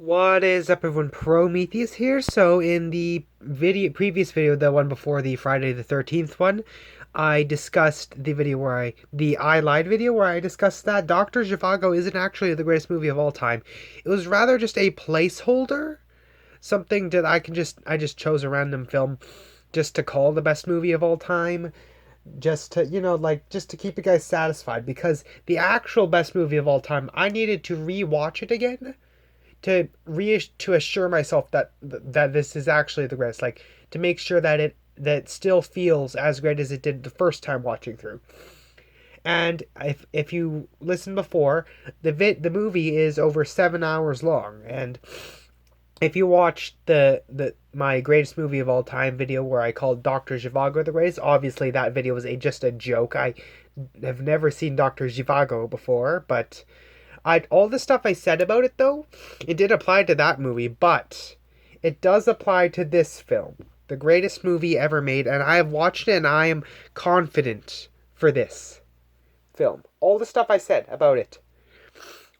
What is up, everyone? Prometheus here. So in the previous video, the one before the Friday the 13th one, I discussed the I Lied video where I discussed that Dr. Zhivago isn't actually the greatest movie of all time. It was rather just a placeholder, something that I just chose a random film just to call the best movie of all time, just to, just to keep you guys satisfied, because the actual best movie of all time, I needed to rewatch it again to assure myself that this is actually the greatest, like to make sure that still feels as great as it did the first time watching through. And if you listened before, the movie is over 7 hours long, and if you watched the my greatest movie of all time video where I called Dr. Zhivago the greatest, obviously that video was just a joke. I have never seen Dr. Zhivago before, but I all the stuff I said about it though, it did apply to that movie, but it does apply to this film, the greatest movie ever made, and I have watched it and I am confident for this film. All the stuff I said about it.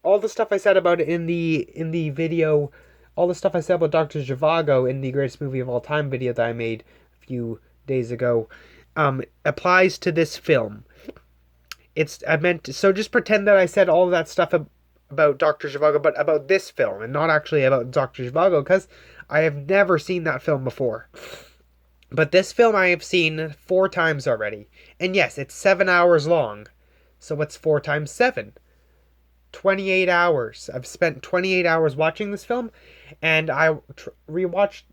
All the stuff I said about it in the video, all the stuff I said about Dr. Zhivago in the greatest movie of all time video that I made a few days ago, applies to this film. So just pretend that I said all of that stuff about Dr. Zhivago, but about this film, and not actually about Dr. Zhivago, because I have never seen that film before. But this film I have seen 4 times already. And yes, it's 7 hours long. So what's 4 times 7? 28 hours. I've spent 28 hours watching this film, and I rewatched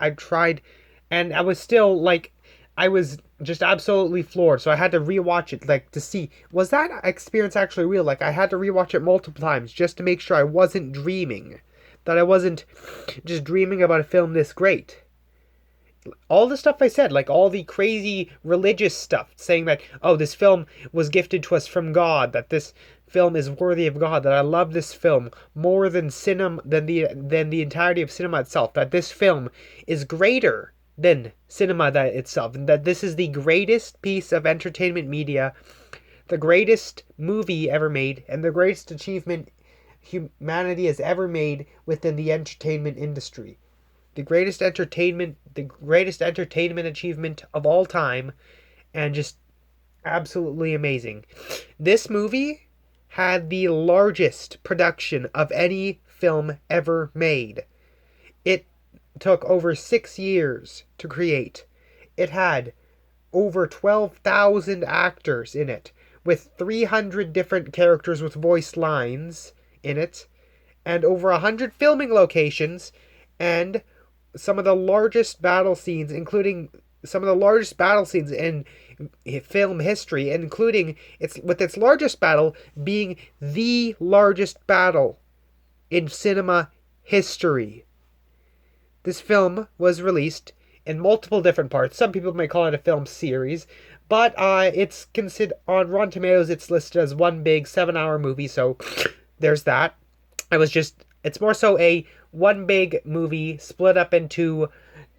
I tried, and I was still like, I was just absolutely floored. So I had to rewatch it, like, to see, was that experience actually real? Like, I had to rewatch it multiple times just to make sure I wasn't dreaming, that I wasn't just dreaming about a film this great. All the stuff I said, like all the crazy religious stuff, saying that, oh, this film was gifted to us from God, that this film is worthy of God, that I love this film more than cinema, than the entirety of cinema itself, that this film is greater than cinema that itself, and that this is the greatest piece of entertainment media, the greatest movie ever made, and the greatest achievement humanity has ever made within the entertainment industry. The greatest entertainment achievement of all time, and just absolutely amazing. This movie had the largest production of any film ever made. It took over 6 years to create. It had over 12,000 actors in it, with 300 different characters with voice lines in it, and over 100 filming locations, and some of the largest battle scenes, including some of the largest battle scenes in film history, including its largest battle being the largest battle in cinema history. This film was released in multiple different parts. Some people may call it a film series, but it's considered on Rotten Tomatoes. It's listed as one big 7-hour movie, so there's that. It's more so a one big movie split up into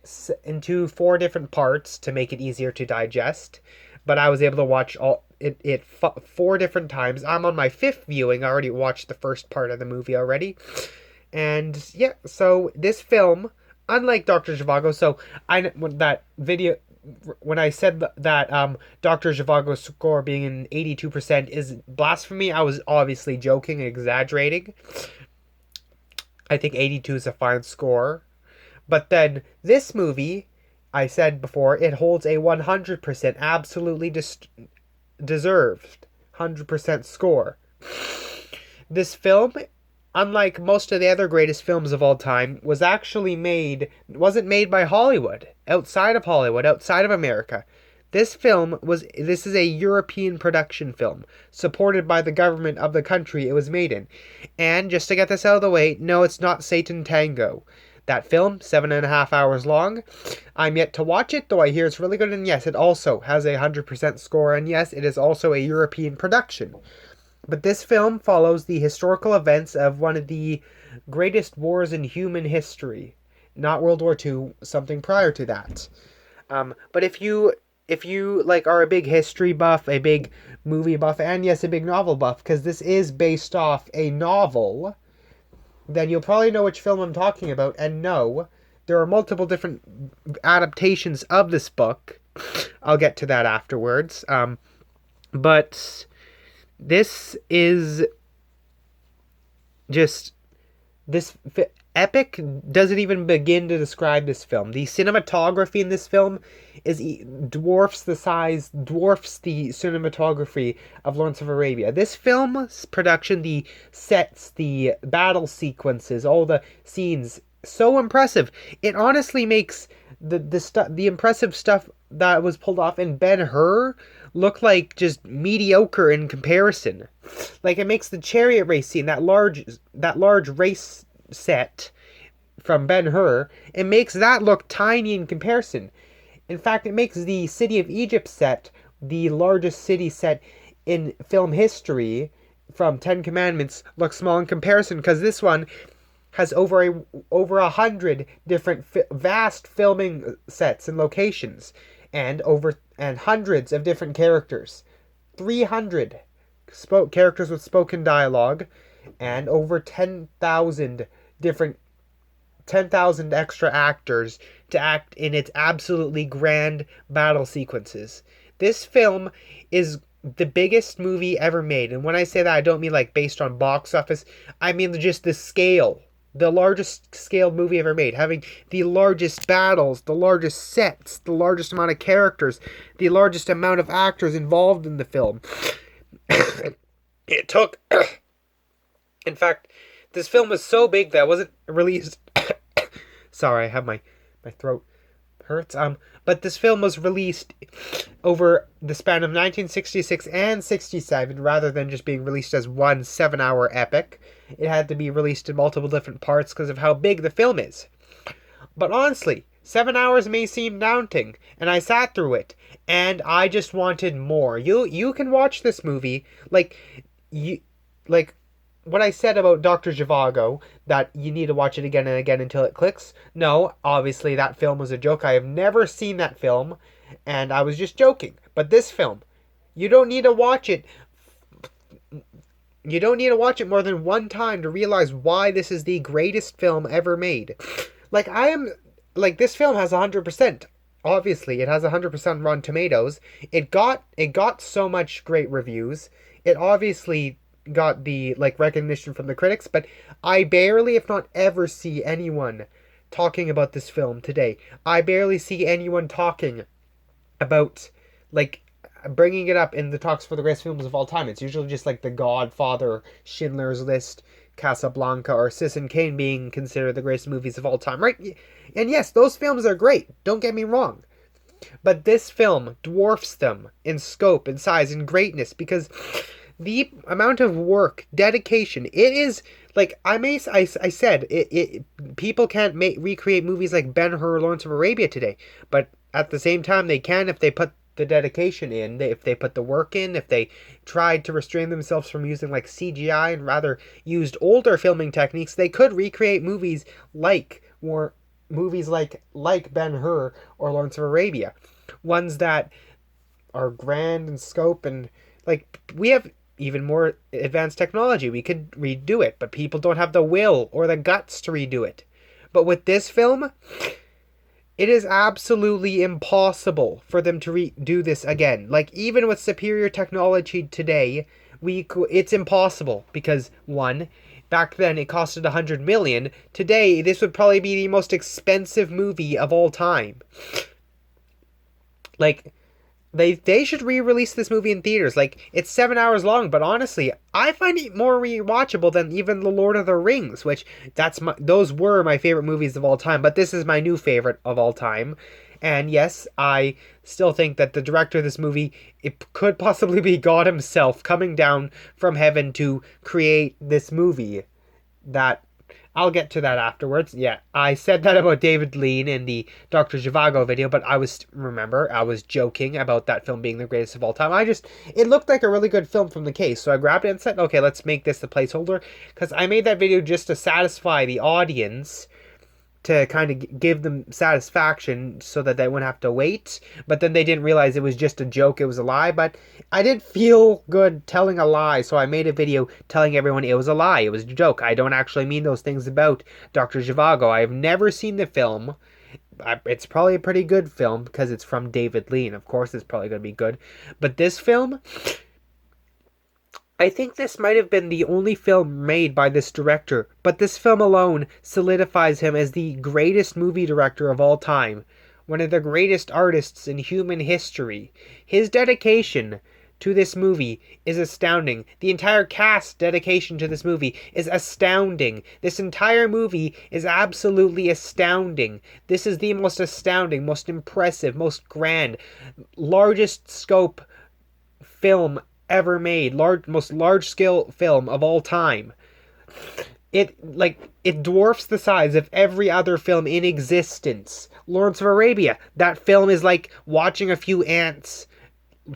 4 different parts to make it easier to digest. But I was able to watch it 4 different times. I'm on my 5th viewing. I already watched the first part of the movie already. And yeah, so this film, unlike Dr. Zhivago, so when I said that Dr. Zhivago's score being an 82% is blasphemy, I was obviously joking and exaggerating. I think 82 is a fine score. But then this movie, I said before, it holds a 100% absolutely deserved 100% score. This film, unlike most of the other greatest films of all time, wasn't made by Hollywood, outside of America. This is a European production film, supported by the government of the country it was made in. And just to get this out of the way, no, it's not Satan Tango. That film, 7.5 hours long. I'm yet to watch it, though I hear it's really good, and yes, it also has a 100% score, and yes, it is also a European production. But this film follows the historical events of one of the greatest wars in human history. Not World War II, something prior to that. But if you like are a big history buff, a big movie buff, and yes, a big novel buff, because this is based off a novel, then you'll probably know which film I'm talking about. And no, there are multiple different adaptations of this book. I'll get to that afterwards. But this is just this epic doesn't even begin to describe this film. The cinematography in this film dwarfs the cinematography of Lawrence of Arabia. This film's production, the sets, the battle sequences, all the scenes, so impressive. It honestly makes the impressive stuff that was pulled off in Ben-Hur look like just mediocre in comparison. Like, it makes the chariot race scene, that large race set from Ben-Hur, it makes that look tiny in comparison. In fact, it makes the City of Egypt set the largest city set in film history from Ten Commandments look small in comparison, because this one has over 100 different vast filming sets and locations, and hundreds of different characters, 300 characters with spoken dialogue, and over 10,000 extra actors to act in its absolutely grand battle sequences. This film is the biggest movie ever made. And when I say that, I don't mean like based on box office. I mean just the scale. The largest scaled movie ever made. Having the largest battles, the largest sets, the largest amount of characters, the largest amount of actors involved in the film. It took... In fact, this film was so big that it wasn't released... Sorry, I have my throat hurts. But this film was released over the span of 1966 and 67, rather than just being released as one 7-hour epic. It had to be released in multiple different parts because of how big the film is. But honestly, 7 hours may seem daunting, and I sat through it, and I just wanted more. You can watch this movie, like what I said about Dr. Zhivago, that you need to watch it again and again until it clicks. No, obviously that film was a joke. I have never seen that film, and I was just joking. But this film, you don't need to watch it. You don't need to watch it more than one time to realize why this is the greatest film ever made. This film has 100%. Obviously, it has 100% Rotten Tomatoes. It got so much great reviews. It obviously got the recognition from the critics, but I barely, if not ever, see anyone talking about this film today. I barely see anyone talking about bringing it up in the talks for the greatest films of all time. It's usually just The Godfather, Schindler's List, Casablanca, or Citizen Kane being considered the greatest movies of all time, right? And yes, those films are great, don't get me wrong, but this film dwarfs them in scope and size and greatness, because the amount of work, dedication, it is I said people can't recreate movies like Ben-Hur, Lawrence of Arabia today, but at the same time they can if they put the dedication in, if they put the work in, if they tried to restrain themselves from using CGI and rather used older filming techniques. They could recreate movies like Ben-Hur or Lawrence of Arabia, ones that are grand in scope, and we have even more advanced technology. We could redo it, but people don't have the will or the guts to redo it. But with this film, it is absolutely impossible for them to redo this again. Even with superior technology today, it's impossible, because one, back then it costed $100 million. Today, this would probably be the most expensive movie of all time. They should re-release this movie in theaters. It's 7 hours long, but honestly, I find it more rewatchable than even The Lord of the Rings, which those were my favorite movies of all time, but this is my new favorite of all time. And yes, I still think that the director of this movie, it could possibly be God himself coming down from heaven to create this movie. That I'll get to that afterwards. Yeah, I said that about David Lean in the Dr. Zhivago video, but I was joking about that film being the greatest of all time. It looked like a really good film from the case, so I grabbed it and said, okay, let's make this the placeholder, because I made that video just to satisfy the audience to kind of give them satisfaction so that they wouldn't have to wait. But then they didn't realize it was just a joke, it was a lie. But I didn't feel good telling a lie, so I made a video telling everyone it was a lie, it was a joke. I don't actually mean those things about Dr. Zhivago. I have never seen the film. It's probably a pretty good film because it's from David Lean. Of course it's probably going to be good. But this film, I think this might have been the only film made by this director, but this film alone solidifies him as the greatest movie director of all time, one of the greatest artists in human history. His dedication to this movie is astounding. The entire cast dedication to this movie is astounding. This entire movie is absolutely astounding. This is the most astounding, most impressive, most grand, largest scope film ever made, most large scale film of all time. It dwarfs the size of every other film in existence. Lawrence of Arabia, that film is like watching a few ants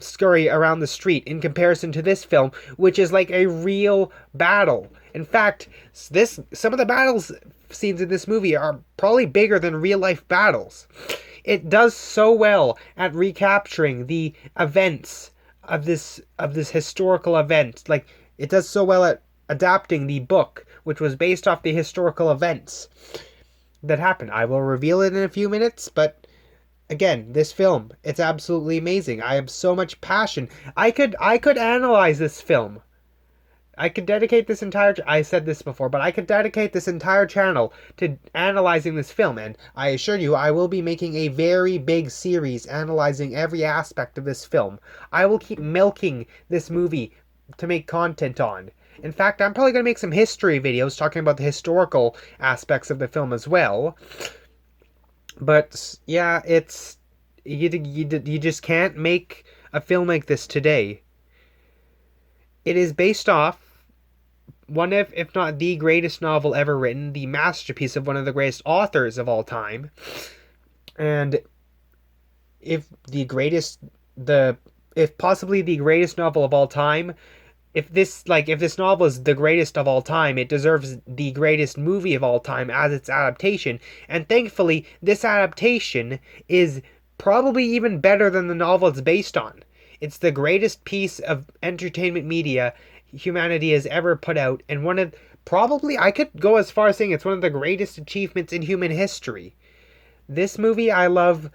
scurry around the street in comparison to this film, which is like a real battle. In fact, some of the battles scenes in this movie are probably bigger than real life battles. It does so well at recapturing the events of this historical event. Like, it does so well at adapting the book, which was based off the historical events that happened. I will reveal it in a few minutes, but again, this film, it's absolutely amazing. I have so much passion. I could analyze this film. I could dedicate this entire... I said this before, but I could dedicate this entire channel to analyzing this film. And I assure you, I will be making a very big series analyzing every aspect of this film. I will keep milking this movie to make content on. In fact, I'm probably going to make some history videos talking about the historical aspects of the film as well. But yeah, it's you just can't make a film like this today. It is based off one of, if not the greatest novel ever written, the masterpiece of one of the greatest authors of all time. And if possibly the greatest novel of all time, if this novel is the greatest of all time, it deserves the greatest movie of all time as its adaptation. And thankfully, this adaptation is probably even better than the novel it's based on. It's the greatest piece of entertainment media humanity has ever put out, and I could go as far as saying it's one of the greatest achievements in human history. This movie I love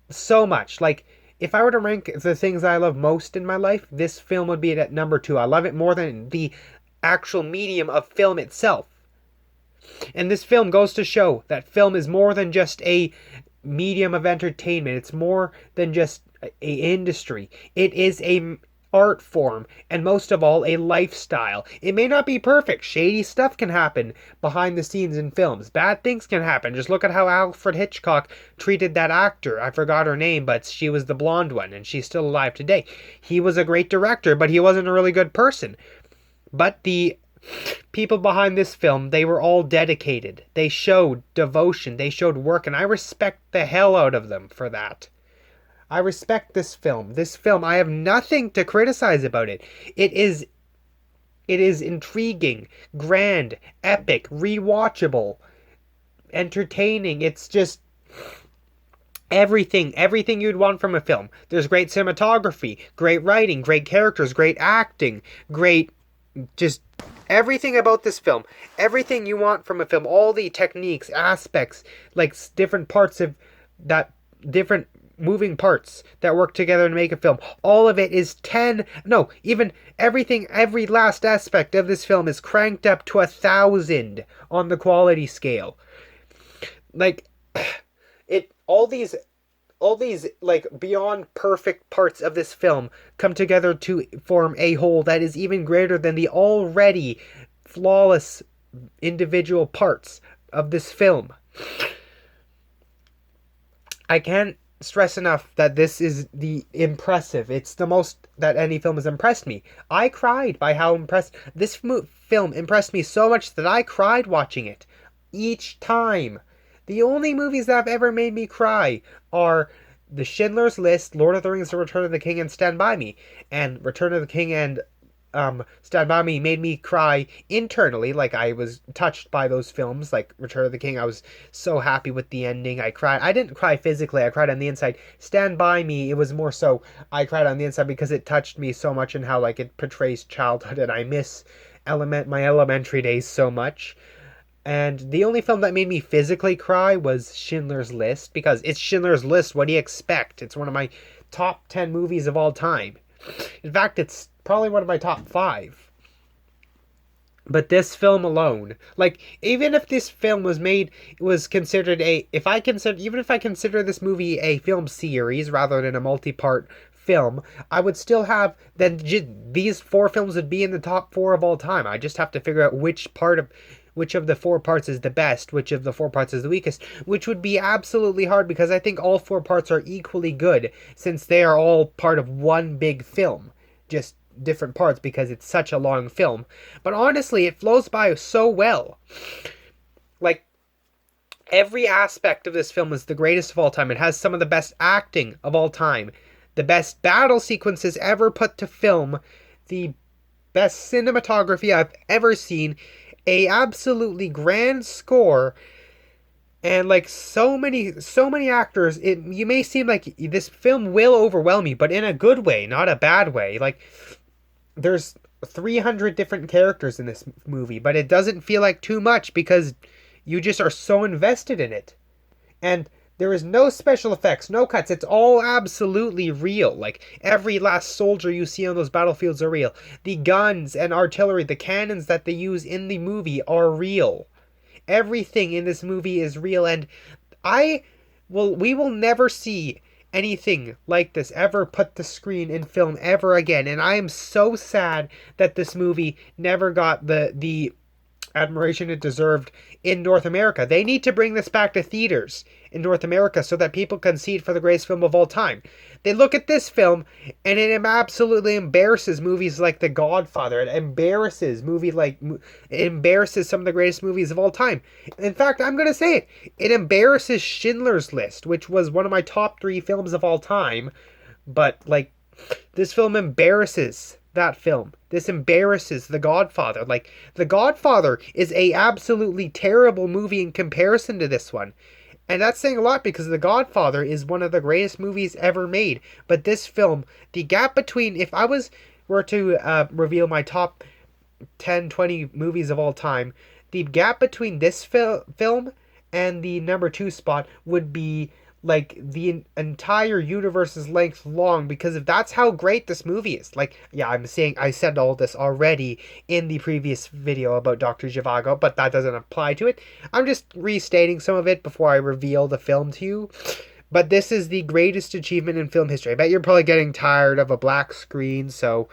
so much. Like, if I were to rank the things I love most in my life, this film would be at number 2. I love it more than the actual medium of film itself. And this film goes to show that film is more than just a medium of entertainment. It's more than just an industry. It is a art form, and most of all, a lifestyle. It may not be perfect. Shady stuff can happen behind the scenes in films. Bad things can happen. Just look at how Alfred Hitchcock treated that actor. I forgot her name, but she was the blonde one, and she's still alive today. He was a great director, but he wasn't a really good person. But the people behind this film, they were all dedicated. They showed devotion. They showed work, and I respect the hell out of them for that. I respect this film. This film, I have nothing to criticize about it. It is intriguing, grand, epic, rewatchable, entertaining. It's just everything you'd want from a film. There's great cinematography, great writing, great characters, great acting, just everything about this film. Everything you want from a film. All the techniques, aspects, like different parts of that, different moving parts that work together to make a film. All of it is even everything, every last aspect of this film is cranked up to 1,000 on the quality scale. Like, all these like beyond perfect parts of this film come together to form a whole that is even greater than the already flawless individual parts of this film. I can't stress enough that this is the impressive. It's the most that any film has impressed me. I cried by how impressed this film impressed me so much that I cried watching it each time. The only movies that have ever made me cry are The Schindler's List, Lord of the Rings: The Return of the King, and Stand By Me. And Return of the King and Stand By Me made me cry internally. Like, I was touched by those films, like Return of the King. I was so happy with the ending. I cried. I didn't cry physically. I cried on the inside. Stand By Me, it was more so I cried on the inside because it touched me so much and how like it portrays childhood, and I miss my elementary days so much. And the only film that made me physically cry was Schindler's List, because it's Schindler's List. What do you expect? It's one of my top 10 movies of all time. In fact, it's probably one of my top 5. But this film alone, like, even if this film was made, was considered even if I consider this movie a film series rather than a multi-part film, I would still have, these 4 films would be in the top 4 of all time. I just have to figure out which of the 4 parts is the best, which of the 4 parts is the weakest, which would be absolutely hard because I think all 4 parts are equally good since they are all part of one big film. Just different parts because it's such a long film. But honestly, it flows by so well. Like, every aspect of this film is the greatest of all time. It has some of the best acting of all time, the best battle sequences ever put to film, the best cinematography I've ever seen, a absolutely grand score, and like so many actors. You may seem like this film will overwhelm you, but in a good way, not a bad way. Like, there's 300 different characters in this movie, but it doesn't feel like too much because you just are so invested in it. And there is no special effects, no cuts. It's all absolutely real. Like, every last soldier you see on those battlefields are real. The guns and artillery, the cannons that they use in the movie are real. Everything in this movie is real, and we will never see anything like this ever put to screen in film ever again. And I am so sad that this movie never got the admiration it deserved in North America. They need to bring this back to theaters in North America so that people can see it for the greatest film of all time. They look at this film and it absolutely embarrasses movies like The Godfather. It embarrasses some of the greatest movies of all time. In fact, I'm going to say it embarrasses Schindler's List, which was one of my top 3 films of all time. But like, this film embarrasses that film. This embarrasses The Godfather. Like, The Godfather is a absolutely terrible movie in comparison to this one. And that's saying a lot because The Godfather is one of the greatest movies ever made. But this film, the gap between, if I were to reveal my top 10, 20 movies of all time, the gap between this film and the number 2 spot would be like the entire universe's length long, because if that's how great this movie is. Like, yeah, I said all this already in the previous video about Dr. Zhivago, but that doesn't apply to it. I'm just restating some of it before I reveal the film to you. But this is the greatest achievement in film history. I bet you're probably getting tired of a black screen, so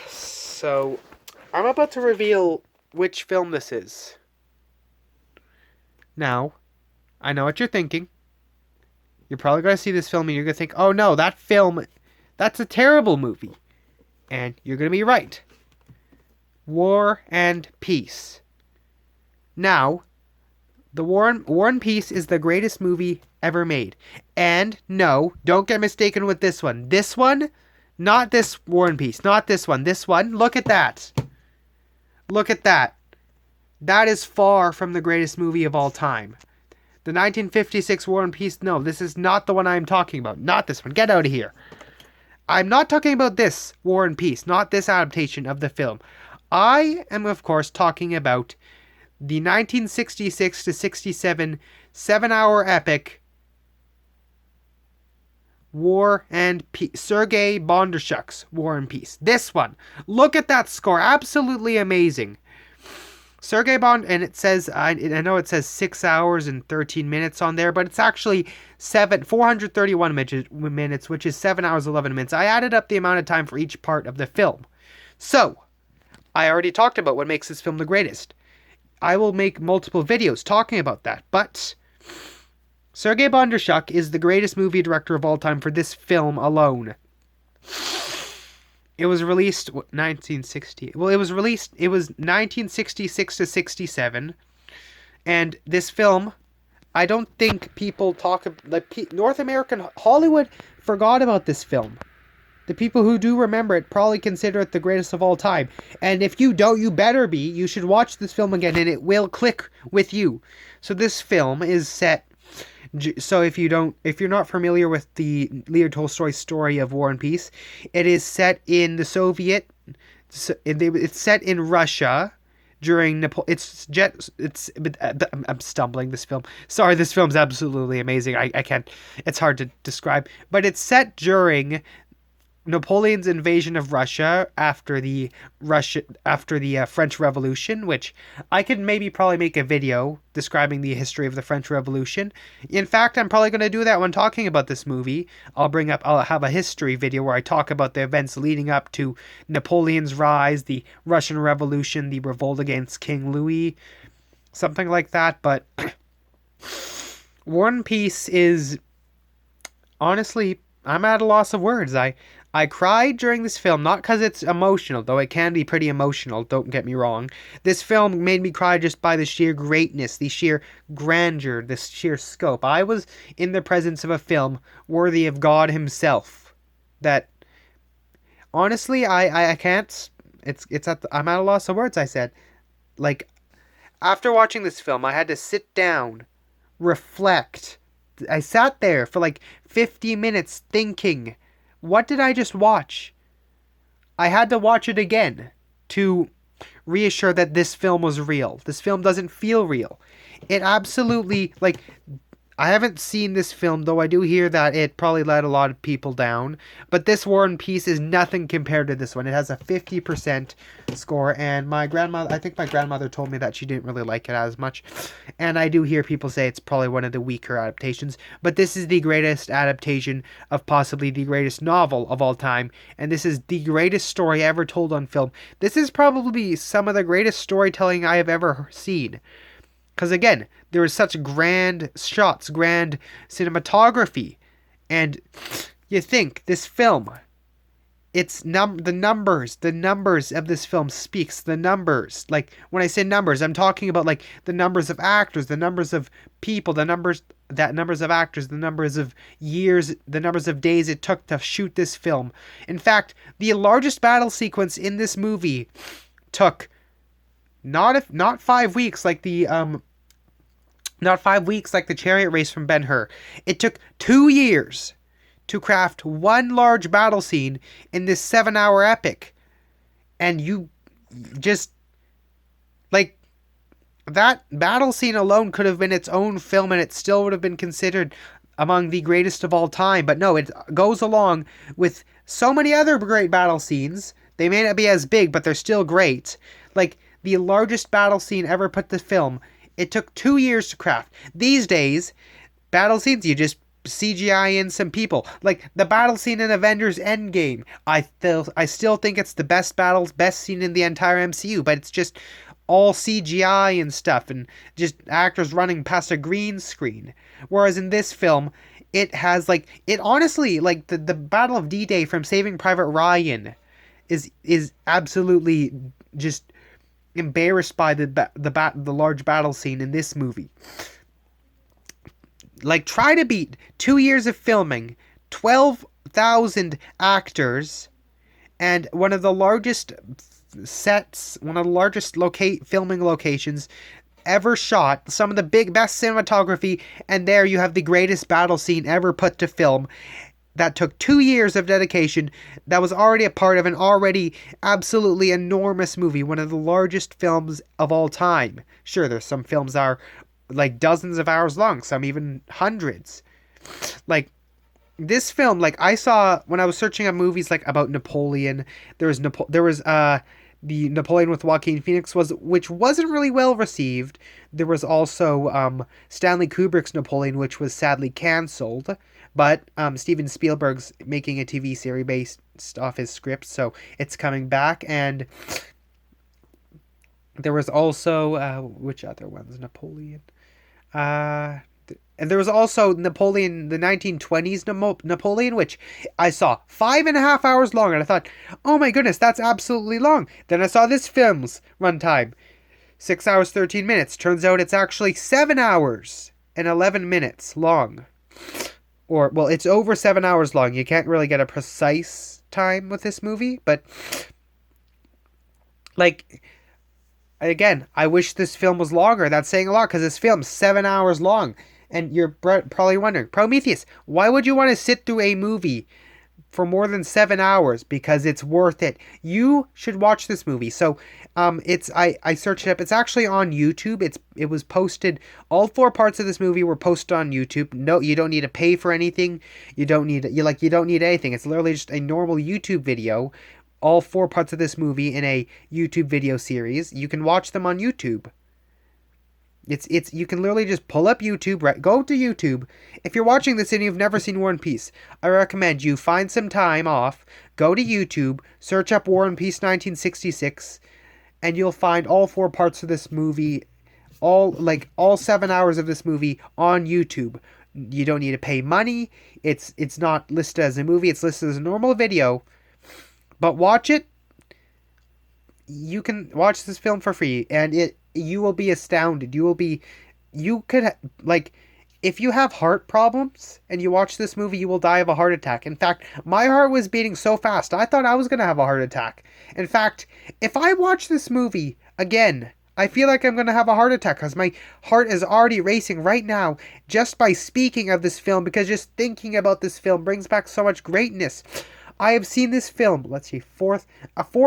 so I'm about to reveal which film this is. Now, I know what you're thinking. You're probably going to see this film and you're going to think, oh no, that film, that's a terrible movie. And you're going to be right. War and Peace. Now, the War and Peace is the greatest movie ever made. And no, don't get mistaken with this one. This one, not this War and Peace, not this one. This one, look at that. Look at that. That is far from the greatest movie of all time. The 1956 War and Peace, no, this is not the one I'm talking about. Not this one. Get out of here. I'm not talking about this War and Peace, not this adaptation of the film. I am, of course, talking about the 1966 to 67 7-hour epic War and Peace. Sergei Bondarchuk's War and Peace. This one. Look at that score. Absolutely amazing. Sergei Bond, and it says, I know it says 6 hours and 13 minutes on there, but it's actually 431 minutes, which is 7 hours, 11 minutes. I added up the amount of time for each part of the film. So, I already talked about what makes this film the greatest. I will make multiple videos talking about that, but Sergei Bondarchuk is the greatest movie director of all time for this film alone. It was released it was 1966 to 67. And this film, I don't think people talk, like, North American Hollywood forgot about this film. The people who do remember it probably consider it the greatest of all time. And if you don't, you better be. You should watch this film again and it will click with you. So this film is set. So if you're not familiar with the Leo Tolstoy story of War and Peace, it is set in the it's set in Russia during I'm stumbling this film. Sorry, this film's absolutely amazing. I can't. It's hard to describe, but it's set during Napoleon's invasion of Russia after the French Revolution, which I could maybe probably make a video describing the history of the French Revolution. In fact, I'm probably going to do that when talking about this movie. I'll have a history video where I talk about the events leading up to Napoleon's rise, the Russian Revolution, the revolt against King Louis, something like that. But War and Peace is, honestly, I'm at a loss of words. I cried during this film, not because it's emotional, though it can be pretty emotional, don't get me wrong. This film made me cry just by the sheer greatness, the sheer grandeur, the sheer scope. I was in the presence of a film worthy of God himself. That, honestly, I can't, I'm at a loss of words, I said. Like, after watching this film, I had to sit down, reflect. I sat there for like 50 minutes thinking, what did I just watch? I had to watch it again to reassure that this film was real. This film doesn't feel real. It absolutely, like, I haven't seen this film, though I do hear that it probably let a lot of people down. But this War and Peace is nothing compared to this one. It has a 50% score, and I think my grandmother told me that she didn't really like it as much. And I do hear people say it's probably one of the weaker adaptations. But this is the greatest adaptation of possibly the greatest novel of all time. And this is the greatest story ever told on film. This is probably some of the greatest storytelling I have ever seen. Because again, there is such grand shots, grand cinematography. And you think, this film, it's the numbers of this film speaks. The numbers, like, when I say numbers, I'm talking about, like, the numbers of actors, the numbers of people, the numbers of actors, the numbers of years, the numbers of days it took to shoot this film. In fact, the largest battle sequence in this movie took not 5 weeks like the chariot race from Ben-Hur. It took 2 years to craft one large battle scene in this 7-hour epic. And you just, like, that battle scene alone could have been its own film and it still would have been considered among the greatest of all time. But no, it goes along with so many other great battle scenes. They may not be as big, but they're still great. Like, the largest battle scene ever put to film, it took 2 years to craft. These days, battle scenes, you just CGI in some people. Like, the battle scene in Avengers Endgame, I still think it's the best scene in the entire MCU, but it's just all CGI and stuff, and just actors running past a green screen. Whereas in this film, it has, like, it honestly, like, the Battle of D-Day from Saving Private Ryan is absolutely just embarrassed by the large battle scene in this movie. Like, try to beat 2 years of filming, 12,000 actors, and one of the largest sets, one of the largest filming locations ever shot, some of the best cinematography, and there you have the greatest battle scene ever put to film. That took 2 years of dedication, that was already a part of an already absolutely enormous movie, one of the largest films of all time. Sure, there's some films that are like dozens of hours long, some even hundreds. Like, this film, like, I saw when I was searching up movies like about Napoleon, there was the Napoleon with Joaquin Phoenix, which wasn't really well received. There was also Stanley Kubrick's Napoleon, which was sadly cancelled. But Steven Spielberg's making a TV series based off his script, so it's coming back. And there was also which other ones? Napoleon. And there was also Napoleon, the 1920s Napoleon, which I saw 5.5 hours long, and I thought, oh my goodness, that's absolutely long. Then I saw this film's runtime, 6 hours 13 minutes. Turns out it's actually 7 hours and 11 minutes long. or well, it's over 7 hours long. You can't really get a precise time with this movie, but like again, I wish this film was longer. That's saying a lot because this film's 7 hours long. And you're probably wondering, Prometheus, why would you want to sit through a movie for more than 7 hours? Because it's worth it. You should watch this movie. So, I searched it up. It's actually on YouTube. It was posted. All 4 parts of this movie were posted on YouTube. No, you don't need to pay for anything. You don't need anything. It's literally just a normal YouTube video. All 4 parts of this movie in a YouTube video series. You can watch them on YouTube. It's you can literally just pull up YouTube, right? Go to YouTube. If you're watching this and you've never seen War and Peace, I recommend you find some time off, go to YouTube, search up War and Peace 1966, and you'll find all 4 parts of this movie, all 7 hours of this movie on YouTube. You don't need to pay money. It's not listed as a movie, it's listed as a normal video. But watch it. You can watch this film for free, and you will be astounded. If you have heart problems and you watch this movie, you will die of a heart attack. In fact, my heart was beating so fast, I thought I was going to have a heart attack. In fact, if I watch this movie again, I feel like I'm going to have a heart attack because my heart is already racing right now just by speaking of this film, because just thinking about this film brings back so much greatness. I have seen this film, let's see, 4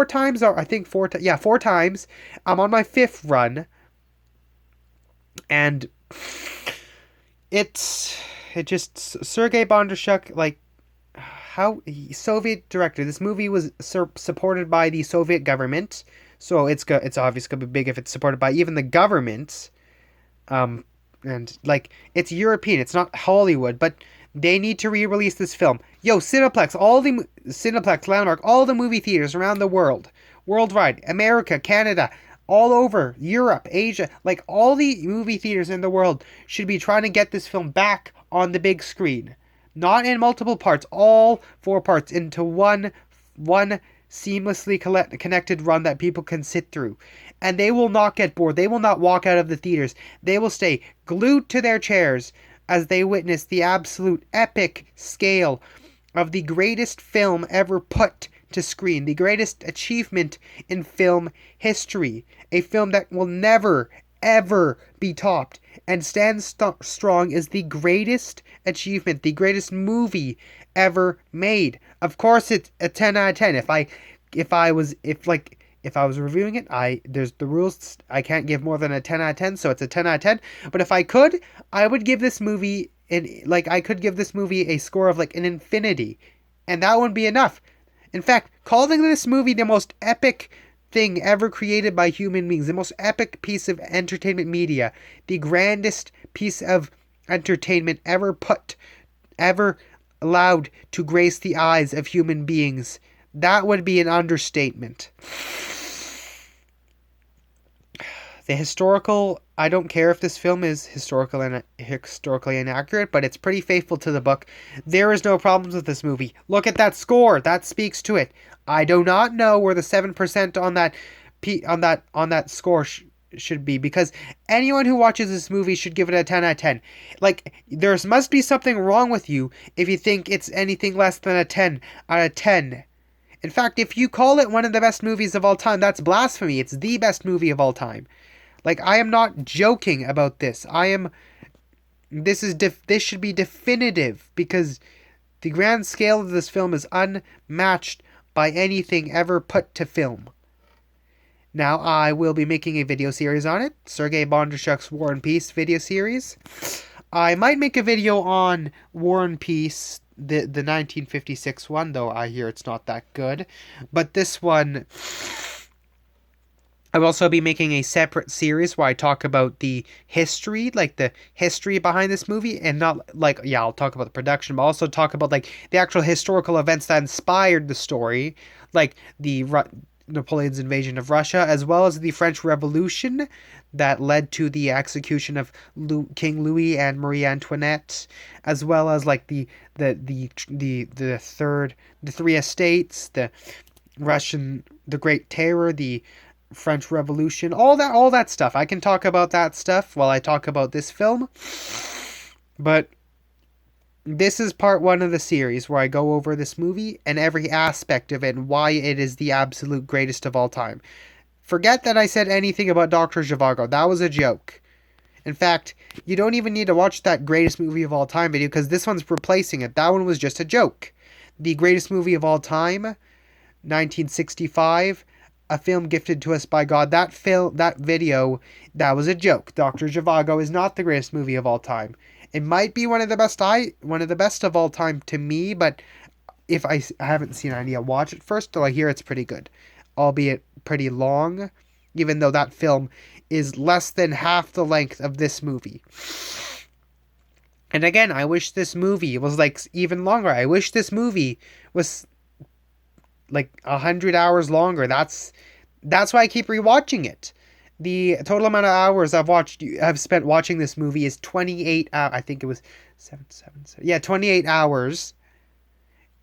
times, or I think 4 times. I'm on my 5th run. And Sergei Bondarchuk, Soviet director. This movie was supported by the Soviet government. So it's obviously going to be big if it's supported by even the government. And it's European, it's not Hollywood, but they need to re-release this film. Yo, Cineplex, Landmark, all the movie theaters around the world, worldwide, America, Canada, all over, Europe, Asia, all the movie theaters in the world should be trying to get this film back on the big screen. Not in multiple parts, all 4 parts into one seamlessly connected run that people can sit through. And they will not get bored. They will not walk out of the theaters. They will stay glued to their chairs as they witness the absolute epic scale of the greatest film ever put to screen, the greatest achievement in film history, a film that will never, ever be topped and stands strong as the greatest achievement, the greatest movie ever made. Of course, it's a 10 out of 10. If I was reviewing it, there's the rules. I can't give more than a 10 out of 10, so it's a 10 out of 10. But if I could, I would give this movie a score of an infinity, and that wouldn't be enough. In fact, calling this movie the most epic thing ever created by human beings, the most epic piece of entertainment media, the grandest piece of entertainment ever allowed to grace the eyes of human beings, that would be an understatement. The historical, I don't care if this film is historically inaccurate, but it's pretty faithful to the book. There is no problems with this movie. Look at that score. That speaks to it. I do not know where the 7% on that score should be, because anyone who watches this movie should give it a 10 out of 10. There must be something wrong with you if you think it's anything less than a 10 out of 10. In fact, if you call it one of the best movies of all time, that's blasphemy. It's the best movie of all time. I am not joking about this. This should be definitive, because the grand scale of this film is unmatched by anything ever put to film. Now, I will be making a video series on it, Sergei Bondarchuk's War and Peace video series. I might make a video on War and Peace, the 1956 one, though I hear it's not that good. But this one, I'll also be making a separate series where I talk about the history, the history behind this movie, and not I'll talk about the production, but also talk about the actual historical events that inspired the story, Napoleon's invasion of Russia, as well as the French Revolution that led to the execution of King Louis and Marie Antoinette, as well as the Three Estates, the Great Terror, the French Revolution, all that stuff. I can talk about that stuff while I talk about this film. But This is part one of the series where I go over this movie and every aspect of it and why it is the absolute greatest of all time. Forget that I said anything about Dr. Zhivago. That was a joke. In fact, you don't even need to watch that greatest movie of all time video because this one's replacing it. That one was just a joke. The greatest movie of all time, 1965, a film gifted to us by God. That video, that was a joke. Dr. Zhivago is not the greatest movie of all time. It might be one of the best of all time to me, but if I haven't seen it yet, watch it first till I hear it's pretty good, albeit pretty long, even though that film is less than half the length of this movie. And again, I wish this movie was like even longer. I wish this movie was like 100 hours longer. That's why I keep rewatching it. The total amount of hours I've spent watching this movie is 28 hours. I think it was 7. Yeah, 28 hours.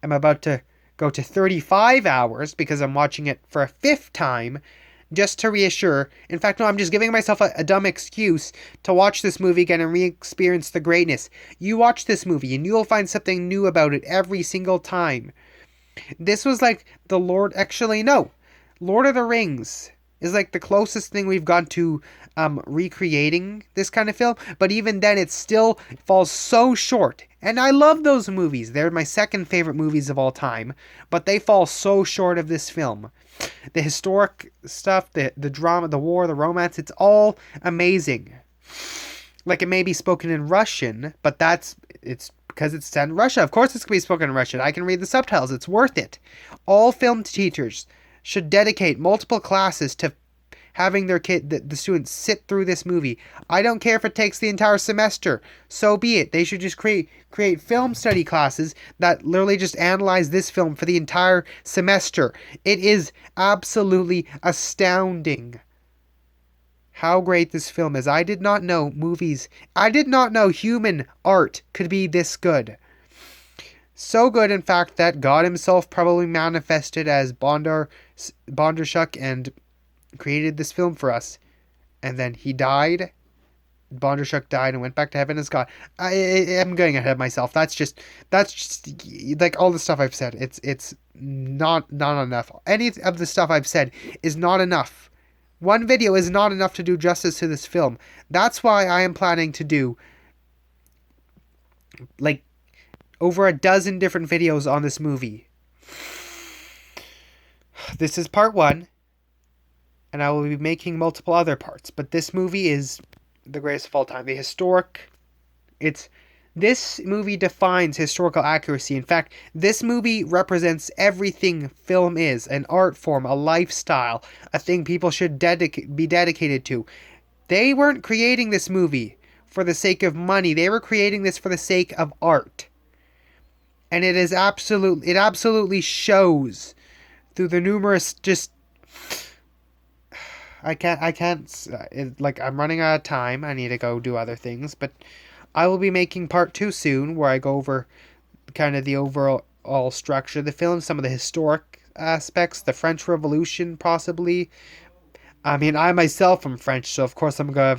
I'm about to go to 35 hours because I'm watching it for a fifth time just to reassure. In fact, no, I'm just giving myself a dumb excuse to watch this movie again and re-experience the greatness. You watch this movie and you'll find something new about it every single time. This was like the Lord of the Rings is like the closest thing we've gone to recreating this kind of film, but even then it still falls so short. And I love those movies. They're my second favorite movies of all time, but they fall so short of this film. The historic stuff, the drama, the war, the romance, it's all amazing. Like, it may be spoken in Russian, but it's because it's set in Russia. Of course it's going to be spoken in Russian. I can read the subtitles. It's worth it. All film teachers should dedicate multiple classes to having the students sit through this movie. I don't care if it takes the entire semester. So be it. They should just create film study classes that literally just analyze this film for the entire semester. It is absolutely astounding how great this film is. I did not know human art could be this good. So good, in fact, that God himself probably manifested as Bondarchuk and created this film for us. And then he died. Bondarchuk died and went back to heaven as God. I'm going ahead of myself. That's just like all the stuff I've said. It's not enough. Any of the stuff I've said is not enough. One video is not enough to do justice to this film. That's why I am planning to do like over a dozen different videos on this movie. This is part one, and I will be making multiple other parts, but this movie is the greatest of all time. This movie defines historical accuracy. In fact, this movie represents everything film is: an art form, a lifestyle, a thing people should be dedicated to. They weren't creating this movie for the sake of money. They were creating this for the sake of art. And it absolutely shows through the numerous I'm running out of time. I need to go do other things, but I will be making part 2 soon, where I go over kind of the overall structure of the film, some of the historic aspects, the French Revolution, possibly. I mean, I myself am French, so of course I'm going